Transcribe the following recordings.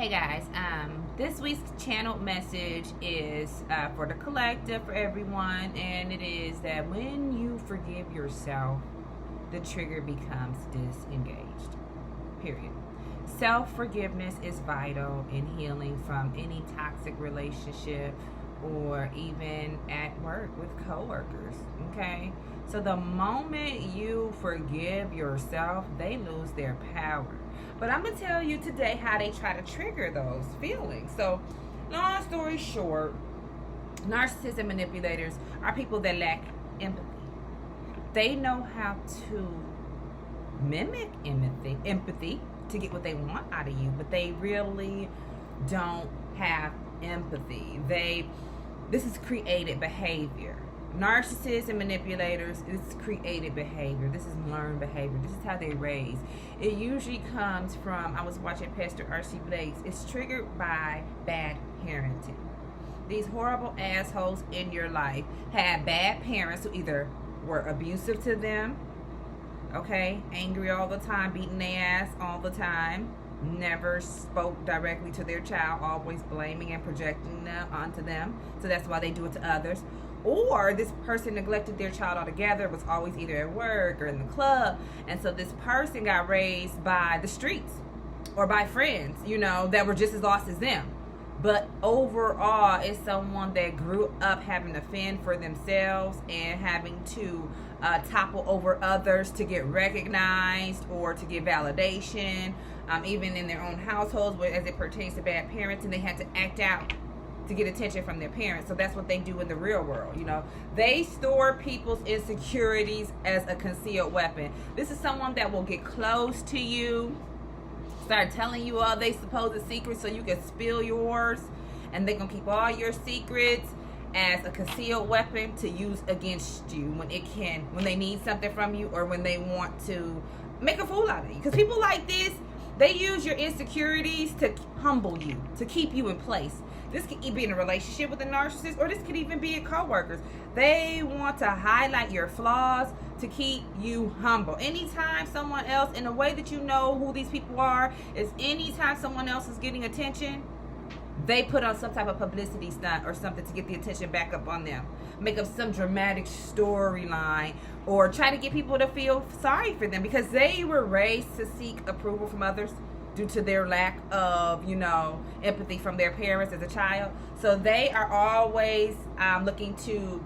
Hey guys, this week's channeled message is for the collective, for everyone, and it is that when you forgive yourself, the trigger becomes disengaged. Period. Self-forgiveness is vital in healing from any toxic relationship or even at work with coworkers, okay? So the moment you forgive yourself, they lose their power. But I'm going to tell you today how they try to trigger those feelings. So, long story short, narcissists and manipulators are people that lack empathy. They know how to mimic empathy to get what they want out of you, but they really don't have empathy. This is created behavior. Narcissists and manipulators, it's created behavior. This is learned behavior. This is how they raise. It usually comes from, I was watching Pastor R.C. Blake's, it's triggered by bad parenting. These horrible assholes in your life had bad parents who either were abusive to them, okay, angry all the time, beating their ass all the time, never spoke directly to their child, always blaming and projecting them onto them. So that's why they do it to others. Or this person neglected their child altogether, was always either at work or in the club. And so this person got raised by the streets or by friends, that were just as lost as them. But overall, it's someone that grew up having to fend for themselves and having to topple over others to get recognized or to get validation, even in their own households, as it pertains to bad parents, and they had to act out to get attention from their parents. So that's what they do in the real world. They store people's insecurities as a concealed weapon. This is someone that will get close to you, start telling you all they supposed secrets so you can spill yours, and they're gonna keep all your secrets as a concealed weapon to use against you when they need something from you or when they want to make a fool out of you. Because people like this, they use your insecurities to humble you, to keep you in place. This could be in a relationship with a narcissist, or this could even be at coworkers. They want to highlight your flaws to keep you humble. Anytime someone else, in a way that you know who these people are, is anytime someone else is getting attention, they put on some type of publicity stunt or something to get the attention back up on them. Make up some dramatic storyline or try to get people to feel sorry for them because they were raised to seek approval from others due to their lack of, empathy from their parents as a child. So they are always looking to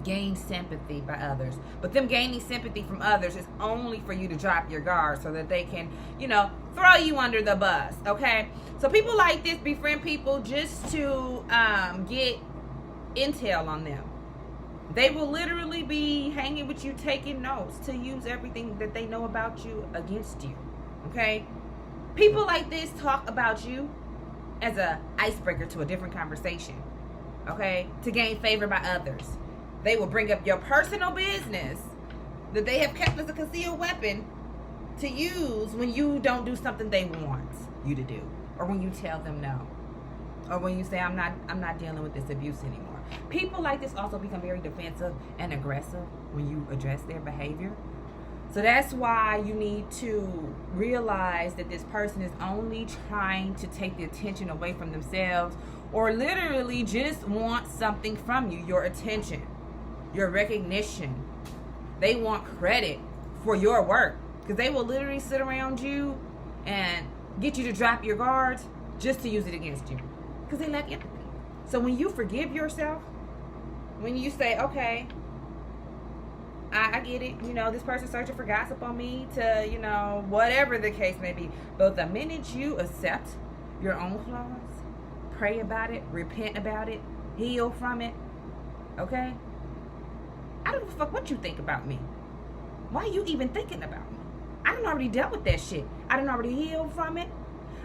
gain sympathy by others. But them gaining sympathy from others is only for you to drop your guard so that they can, throw you under the bus, okay? So people like this befriend people just to get intel on them. They will literally be hanging with you, taking notes to use everything that they know about you against you, okay? People like this talk about you as a icebreaker to a different conversation, okay? To gain favor by others. They will bring up your personal business that they have kept as a concealed weapon to use when you don't do something they want you to do, or when you tell them no, or when you say I'm not dealing with this abuse anymore. People like this also become very defensive and aggressive when you address their behavior. So that's why you need to realize that this person is only trying to take the attention away from themselves, or literally just want something from you, your attention, your recognition. They want credit for your work because they will literally sit around you and get you to drop your guards just to use it against you because they lack empathy. So when you forgive yourself, when you say, okay, I get it, this person's searching for gossip on me to, whatever the case may be. But the minute you accept your own flaws, pray about it, repent about it, heal from it, okay? I don't give a fuck what you think about me. Why are you even thinking about me? I done already dealt with that shit. I done already healed from it.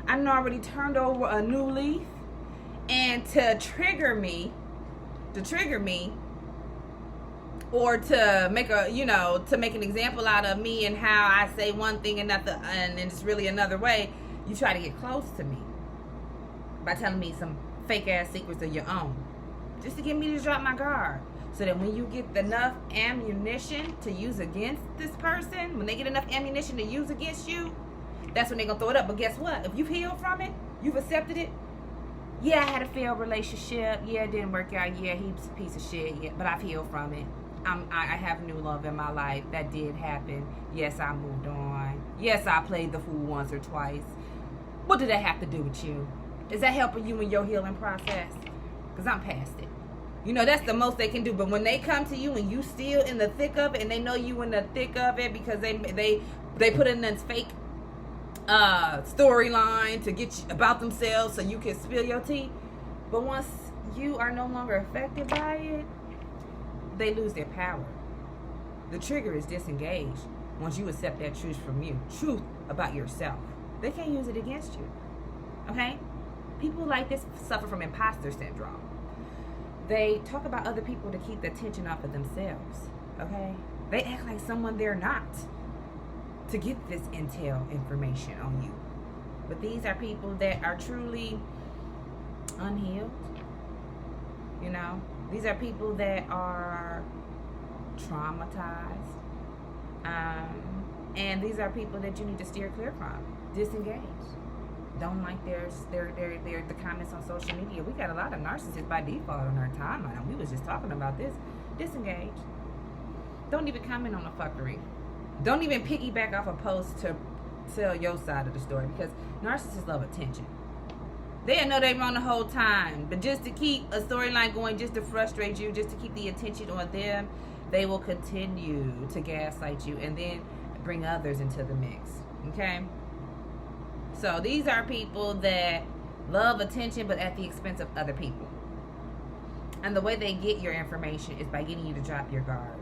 I done already turned over a new leaf. And to trigger me, or to make to make an example out of me and how I say one thing and it's really another way, you try to get close to me by telling me some fake ass secrets of your own, just to get me to drop my guard. So that when you get enough ammunition to use against this person, when they get enough ammunition to use against you, that's when they're going to throw it up. But guess what? If you've healed from it, you've accepted it. Yeah, I had a failed relationship. Yeah, it didn't work out. Yeah, he's a piece of shit. Yeah, but I've healed from it. I have new love in my life. That did happen. Yes, I moved on. Yes, I played the fool once or twice. What did that have to do with you? Is that helping you in your healing process? Because I'm past it. You know, that's the most they can do. But when they come to you and you still in the thick of it, and they know you in the thick of it because they put in this fake storyline to get you about themselves so you can spill your tea. But once you are no longer affected by it, they lose their power. The trigger is disengaged once you accept that truth from you. Truth about yourself. They can't use it against you. Okay? People like this suffer from imposter syndrome. They talk about other people to keep the attention off of themselves. Okay? They act like someone they're not to get this intel information on you. But these are people that are truly unhealed. You know? These are people that are traumatized. And these are people that you need to steer clear from. Disengage. Don't like their the comments on social media. We got a lot of narcissists by default on our timeline. We was just talking about this. Disengage. Don't even comment on the fuckery. Don't even piggyback off a post to tell your side of the story, because narcissists love attention. They know they're wrong the whole time, but just to keep a storyline going, just to frustrate you, just to keep the attention on them, they will continue to gaslight you and then bring others into the mix. Okay? So these are people that love attention, but at the expense of other people. And the way they get your information is by getting you to drop your guards.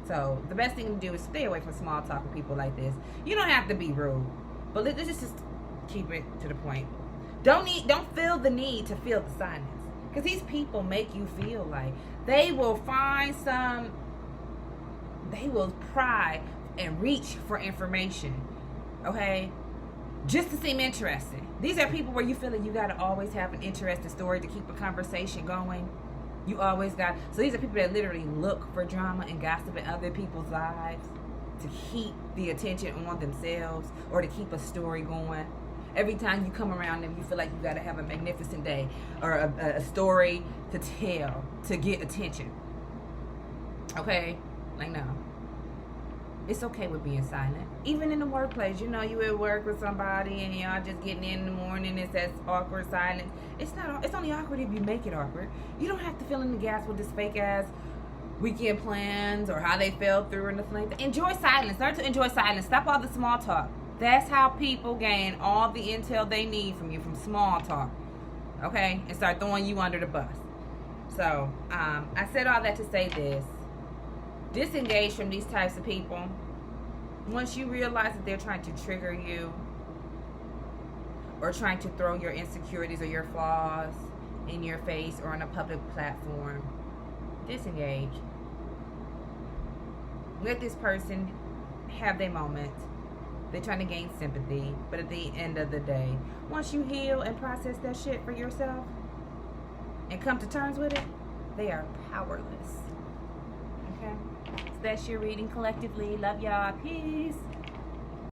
So the best thing to do is stay away from small talk with people like this. You don't have to be rude, but let's just keep it to the point. Don't feel the need to feel the silence, because these people make you feel like they will pry and reach for information, okay, just to seem interesting. These are people where you feel like you got to always have an interesting story to keep a conversation going. You always got. So these are people that literally look for drama and gossip in other people's lives to keep the attention on themselves or to keep a story going. Every time you come around them, you feel like you got to have a magnificent day or a story to tell to get attention. Okay? Like, no. It's okay with being silent. Even in the workplace, you know, you at work with somebody and y'all just getting in the morning, it's that awkward silence. It's only awkward if you make it awkward. You don't have to fill in the gaps with this fake ass weekend plans or how they fell through or nothing like that. Enjoy silence. Learn to enjoy silence. Stop all the small talk. That's how people gain all the intel they need from you, from small talk. Okay? And start throwing you under the bus. So, I said all that to say this. Disengage from these types of people. Once you realize that they're trying to trigger you or trying to throw your insecurities or your flaws in your face or on a public platform, disengage. Let this person have their moment. They're trying to gain sympathy, but at the end of the day, once you heal and process that shit for yourself and come to terms with it, they are powerless. Okay? So that's your reading collectively. Love y'all. Peace.